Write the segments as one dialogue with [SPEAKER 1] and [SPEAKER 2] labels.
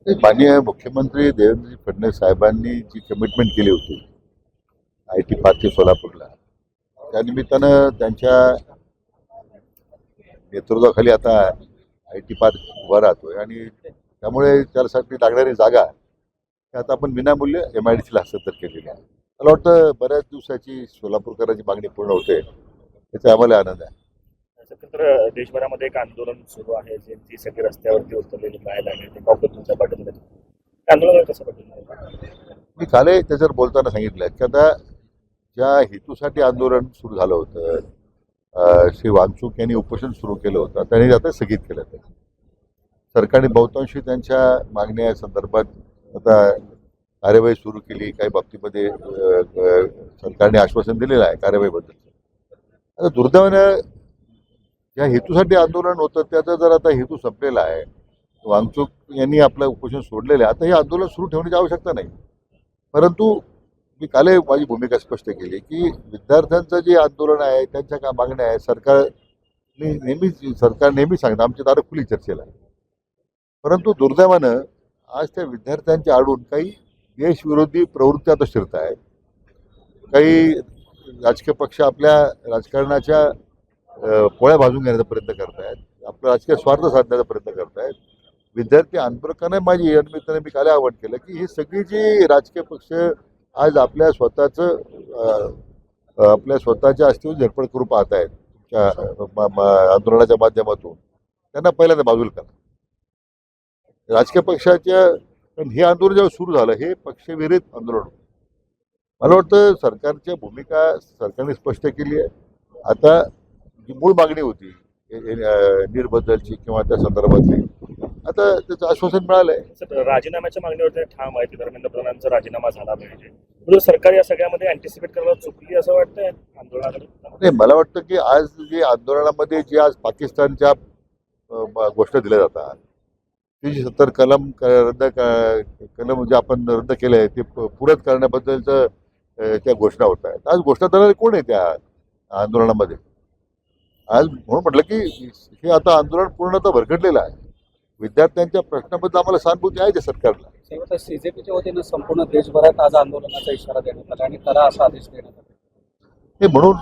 [SPEAKER 1] माननीय मुख्यमंत्री देवेंद्र फडणवीस साहेबांनी जी कमिटमेंट केली होती IT पार्क सोलापूरला, त्यानिमित्तानं त्यांच्या नेतृत्वाखाली आता IT पार्क उभा राहतोय आणि त्यामुळे त्यासाठी लागणारी जागा ही आता आपण विनामूल्य MIDCला हस्तांतर केलेली आहे. मला वाटतं बऱ्याच दिवसाची सोलापूरकरांची मागणी पूर्ण होते, त्याचा आम्हाला आनंद आहे.
[SPEAKER 2] तर देशभरामध्ये एक आंदोलन सुरू आहे, जे सगळे रस्त्यावरती उतरलेली पाहायला मिळते काँग्रेसच्या पाठीमध्ये. आंदोलन कसं पाठवलं?
[SPEAKER 1] मी कालही त्याच्यावर बोलताना सांगितलं की आता ज्या हेतूसाठी आंदोलन सुरू झालं होतं, श्री वांगचूक यांनी उपोषण सुरू केलं होतं, त्यांनी आता स्थगित केलं. सरकारने बहुतांशी त्यांच्या मागण्या संदर्भात आता कार्यवाही सुरू केली. काही बाबतीमध्ये सरकारने आश्वासन दिलेलं आहे कार्यवाहीबद्दल. आता दुर्दैवानं ज्या हेतूसाठी आंदोलन होतं त्याचा जर आता हेतू संपलेला आहे, वांगचूक यांनी आपलं उपोषण सोडलेलं आहे, आता हे आंदोलन सुरू ठेवण्याची आवश्यकता नाही. परंतु मी काल माझी भूमिका स्पष्ट केली की विद्यार्थ्यांचं जे आंदोलन आहे, त्यांच्या काय मागण्या आहे, सरकार नेहमी सांगतं आमची दारं खुली चर्चेला. परंतु दुर्दैवानं आज त्या विद्यार्थ्यांच्या आडून काही देशविरोधी प्रवृत्ती आता शिरत आहेत. काही राजकीय पक्ष आपल्या राजकारणाच्या पोळ्या भाजून घेण्याचा प्रयत्न करत आहेत, आपला राजकीय स्वार्थ साधण्याचा प्रयत्न करत आहेत. विद्यार्थी आंदोलकांना माझी या निमित्ताने मी काल आवाहन केलं की ही सगळी जी राजकीय पक्ष आज आपल्या स्वतःच्या अस्तित्व झरपड करू पाहत आहेत आंदोलनाच्या माध्यमातून, त्यांना पहिल्यांदा बाजूला करा. राजकीय पक्षाच्या हे आंदोलन जेव्हा सुरू झालं, हे पक्षविरहित आंदोलन होतं. मला वाटतं सरकारच्या भूमिका सरकारने स्पष्ट केली आहे. आता जी मूळ मागणी होती नीटबद्दलची किंवा त्या संदर्भातली, आता त्याचं आश्वासन मिळालं आहे.
[SPEAKER 2] राजीनाम्याच्या मागणीवर ठाम आहे की धर्मेंद्र प्रधानांचा राजीनामा झाला पाहिजे. सरकार या सगळ्यामध्ये अँटिसिपेट करायला चुकली असं वाटतंय आंदोलनाकडे?
[SPEAKER 1] नाही, मला वाटतं की आज जे आंदोलनामध्ये जे आज पाकिस्तानच्या गोष्टी दिल्या जातात, 370 कलम जे आपण रद्द केले आहे ते पूरत करण्याबद्दलचं त्या घोषणा होत आहेत. आज घोषणा देणारे कोण आहे त्या आंदोलनामध्ये? आज म्हणून म्हटलं की हे आता आंदोलन पूर्णतः भरकटलेलं आहे. विद्यार्थ्यांच्या प्रश्नाबद्दल आम्हाला सहानुभूती आहे त्या सरकारला.
[SPEAKER 3] CJPच्या वतीनं संपूर्ण देशभरात आज आंदोलनाचा इशारा देण्यात आला आणि करा असा आदेश देण्यात आला.
[SPEAKER 1] हे म्हणून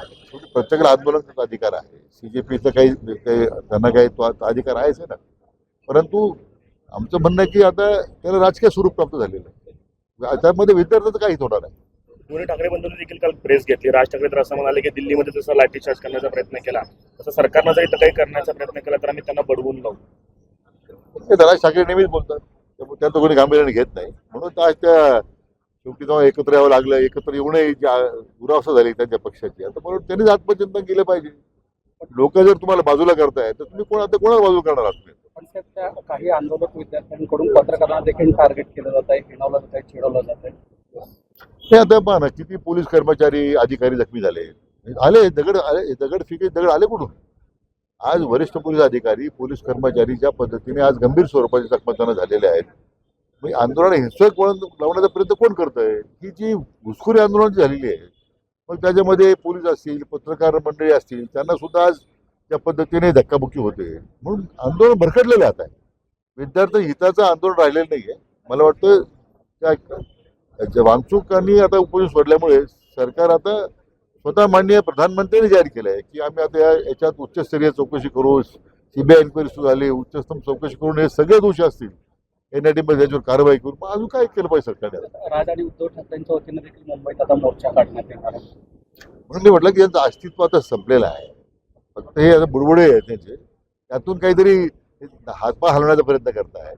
[SPEAKER 1] प्रत्येकाला आंदोलनाचा अधिकार आहे. CJPचा काही त्यांना काही तो अधिकार आहेच आहे ना. परंतु आमचं म्हणणं आहे की आता त्याला राजकीय स्वरूप प्राप्त झालेलं आहे. त्यामध्ये विद्यार्थ्यांचं काहीच होणार आहे.
[SPEAKER 2] दोन्ही ठाकरे बंधूंनी देखील काल प्रेस घेतली. राज ठाकरे तर असं म्हणाले की दिल्लीमध्ये जसं लाठीचार्ज करण्याचा प्रयत्न केला, तसं सरकारनं जर इथं काही करण्याचा प्रयत्न केला तर आम्ही त्यांना बडवून लावू.
[SPEAKER 1] राज ठाकरे नेहमीच बोलतात, त्यामुळे त्यांचं कोणी गांभीर्याने घेत नाही. म्हणून आज त्या शेवटी जेव्हा एकत्र यावं लागलं, एकत्र येऊनही दुरावस्था झाली त्यांच्या पक्षाची, आता म्हणून त्यांनीच आत्मचिंतन केलं पाहिजे. लोक जर तुम्हाला बाजूला करताय तर तुम्ही कोणाला बाजू करणार आहात?
[SPEAKER 3] पण त्या काही आंदोलक विद्यार्थ्यांकडून पत्रकारांना देखील टार्गेट केलं जात आहे, हिणावलं जात आहे, चिडवलं जात आहे.
[SPEAKER 1] हे आता पहा ना, किती पोलीस कर्मचारी अधिकारी जखमी झाले, दगड आले कुठून? आज वरिष्ठ पोलीस अधिकारी, पोलीस कर्मचारी ज्या पद्धतीने आज गंभीर स्वरूपाचे जखमी झालेले आहेत. म्हणजे आंदोलन हिंसक वळण लावण्याचा प्रयत्न कोण करतंय? ही जी घुसखोरी आंदोलन झालेली आहे, मग त्याच्यामध्ये पोलीस असतील, पत्रकार मंडळी असतील, त्यांना सुद्धा आज त्या पद्धतीने धक्काबुक्की होते. म्हणून आंदोलन भरकटलेलं आहे. आता विद्यार्थी हिताचं आंदोलन राहिलेलं नाही आहे. मला वाटतं त्या वांगचूकांनी आता उपोषण सोडल्यामुळे सरकार आता स्वतः माननीय प्रधानमंत्र्यांनी जाहीर केलं आहे की आम्ही आता याच्यात उच्चस्तरीय चौकशी करू, CBI इन्क्वायरी सुरू झाली, उच्चस्तम चौकशी करून हे सगळे दोषी असतील, NIT मध्ये याच्यावर कारवाई करू. मग अजून काय केलं पाहिजे सरकारने?
[SPEAKER 3] राज आणि उद्धव ठाकरेंच्या वतीनं देखील मुंबईत आता मोर्चा काढण्यात येणार आहे.
[SPEAKER 1] म्हणून मी म्हटलं की यांचं अस्तित्व आता संपलेलं आहे. फक्त हे आता बुडबुडे आहेत त्याचे, त्यातून काहीतरी हातपाय हलवण्याचा प्रयत्न करताय.